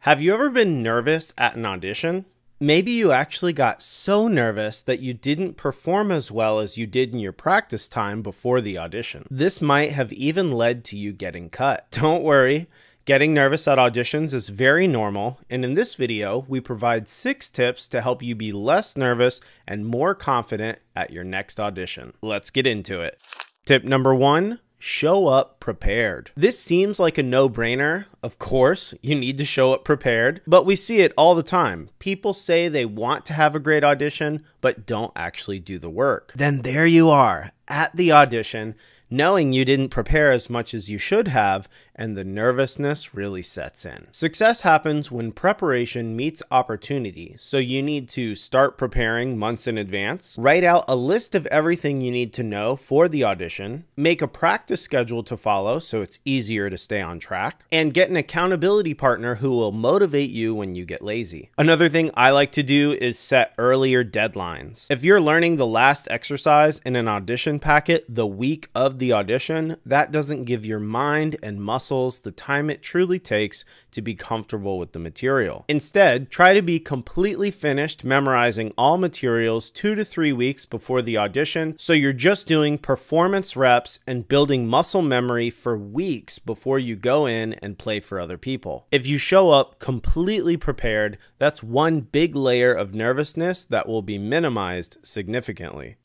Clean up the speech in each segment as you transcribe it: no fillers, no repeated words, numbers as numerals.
Have you ever been nervous at an audition? Maybe you actually got so nervous that you didn't perform as well as you did in your practice time before the audition. This might have even led to you getting cut. Don't worry, getting nervous at auditions is very normal, and in this video, we provide 6 tips to help you be less nervous and more confident at your next audition. Let's get into it. Tip number 1. Show up prepared. This seems like a no-brainer. Of course, you need to show up prepared, but we see it all the time. People say they want to have a great audition, but don't actually do the work. Then there you are, at the audition, knowing you didn't prepare as much as you should have, and the nervousness really sets in. Success happens when preparation meets opportunity, so you need to start preparing months in advance, write out a list of everything you need to know for the audition, make a practice schedule to follow so it's easier to stay on track, and get an accountability partner who will motivate you when you get lazy. Another thing I like to do is set earlier deadlines. If you're learning the last exercise in an audition packet the week of the audition, that doesn't give your mind and muscles the time it truly takes to be comfortable with the material. Instead, try to be completely finished memorizing all materials 2 to 3 weeks before the audition, so you're just doing performance reps and building muscle memory for weeks before you go in and play for other people. If you show up completely prepared, that's one big layer of nervousness that will be minimized significantly.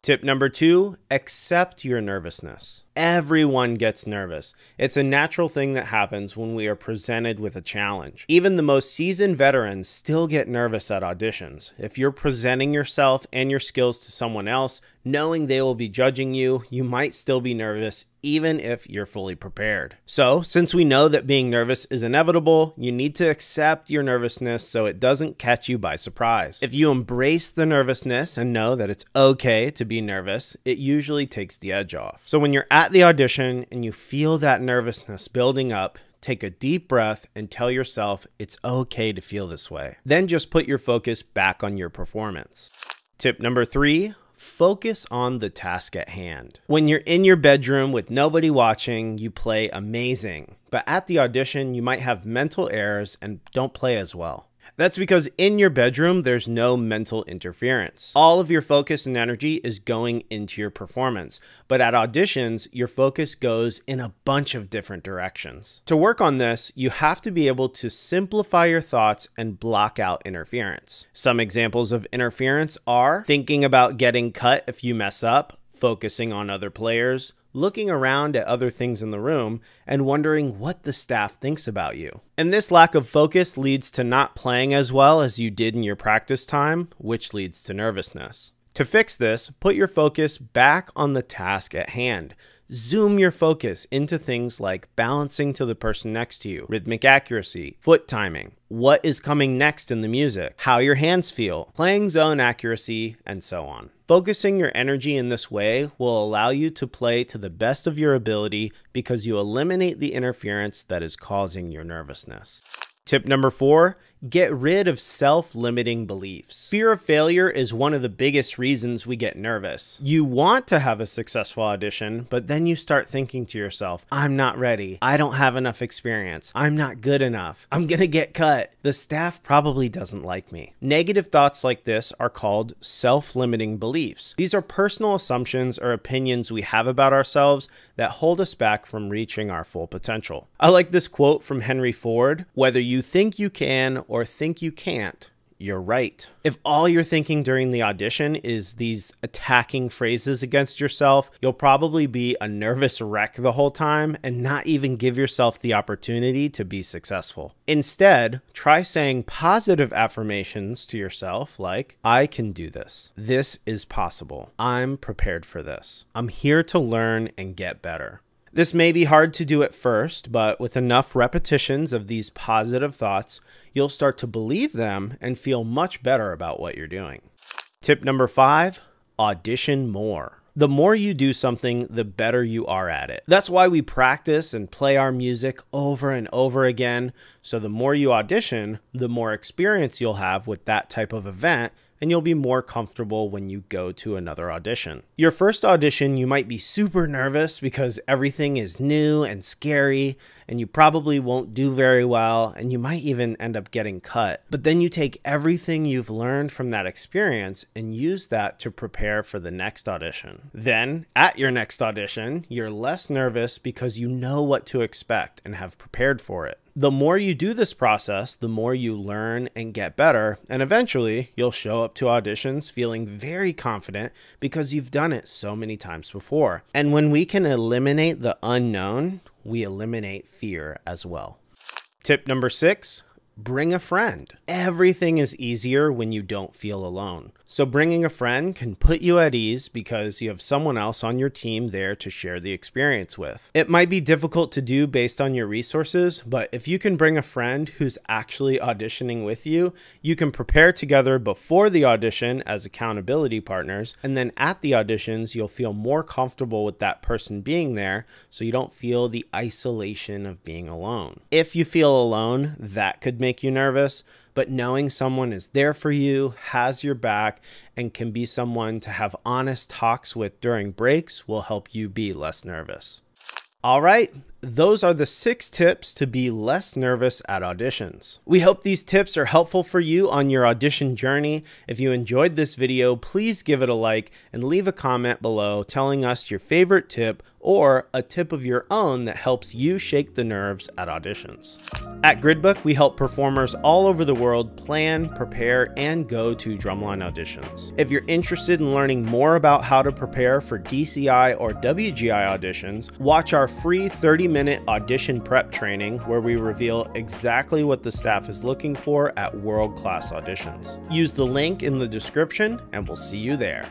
Tip number 2, accept your nervousness. Everyone gets nervous. It's a natural thing that happens when we are presented with a challenge. Even the most seasoned veterans still get nervous at auditions. If you're presenting yourself and your skills to someone else, knowing they will be judging you, you might still be nervous even if you're fully prepared. So, since we know that being nervous is inevitable, you need to accept your nervousness so it doesn't catch you by surprise. If you embrace the nervousness and know that it's okay to be nervous, it usually takes the edge off. So when you're at the audition and you feel that nervousness building up, take a deep breath and tell yourself it's okay to feel this way. Then just put your focus back on your performance. Tip number 3. Focus on the task at hand. When you're in your bedroom with nobody watching, you play amazing. But at the audition, you might have mental errors and don't play as well. That's because in your bedroom, there's no mental interference. All of your focus and energy is going into your performance. But at auditions, your focus goes in a bunch of different directions. To work on this, you have to be able to simplify your thoughts and block out interference. Some examples of interference are thinking about getting cut if you mess up, focusing on other players, looking around at other things in the room, and wondering what the staff thinks about you. And this lack of focus leads to not playing as well as you did in your practice time, which leads to nervousness. To fix this, put your focus back on the task at hand. Zoom your focus into things like balancing to the person next to you, rhythmic accuracy, foot timing, what is coming next in the music, how your hands feel, playing zone accuracy, and so on. Focusing your energy in this way will allow you to play to the best of your ability because you eliminate the interference that is causing your nervousness. Tip number 4, get rid of self-limiting beliefs. Fear of failure is one of the biggest reasons we get nervous. You want to have a successful audition, but then you start thinking to yourself, I'm not ready. I don't have enough experience. I'm not good enough. I'm gonna get cut. The staff probably doesn't like me. Negative thoughts like this are called self-limiting beliefs. These are personal assumptions or opinions we have about ourselves that hold us back from reaching our full potential. I like this quote from Henry Ford, whether you think you can or think you can't, you're right. If all you're thinking during the audition is these attacking phrases against yourself, you'll probably be a nervous wreck the whole time and not even give yourself the opportunity to be successful. Instead, try saying positive affirmations to yourself like, I can do this. This is possible. I'm prepared for this. I'm here to learn and get better. This may be hard to do at first, but with enough repetitions of these positive thoughts, you'll start to believe them and feel much better about what you're doing. Tip number 5, audition more. The more you do something, the better you are at it. That's why we practice and play our music over and over again. So the more you audition, the more experience you'll have with that type of event, and you'll be more comfortable when you go to another audition. Your first audition, you might be super nervous because everything is new and scary, and you probably won't do very well, and you might even end up getting cut. But then you take everything you've learned from that experience and use that to prepare for the next audition. Then, at your next audition, you're less nervous because you know what to expect and have prepared for it. The more you do this process, the more you learn and get better, and eventually you'll show up to auditions feeling very confident because you've done it so many times before. And when we can eliminate the unknown, we eliminate fear as well. Tip number 6, bring a friend. Everything is easier when you don't feel alone. So bringing a friend can put you at ease because you have someone else on your team there to share the experience with. It might be difficult to do based on your resources, but if you can bring a friend who's actually auditioning with you, you can prepare together before the audition as accountability partners, and then at the auditions, you'll feel more comfortable with that person being there so you don't feel the isolation of being alone. If you feel alone, that could make you nervous, but knowing someone is there for you, has your back, and can be someone to have honest talks with during breaks will help you be less nervous. All right, those are the 6 tips to be less nervous at auditions. We hope these tips are helpful for you on your audition journey. If you enjoyed this video, please give it a like and leave a comment below telling us your favorite tip or a tip of your own that helps you shake the nerves at auditions. At Gridbook, we help performers all over the world plan, prepare, and go to drumline auditions. If you're interested in learning more about how to prepare for DCI or WGI auditions, watch our free 30-minute audition prep training where we reveal exactly what the staff is looking for at world-class auditions. Use the link in the description and we'll see you there.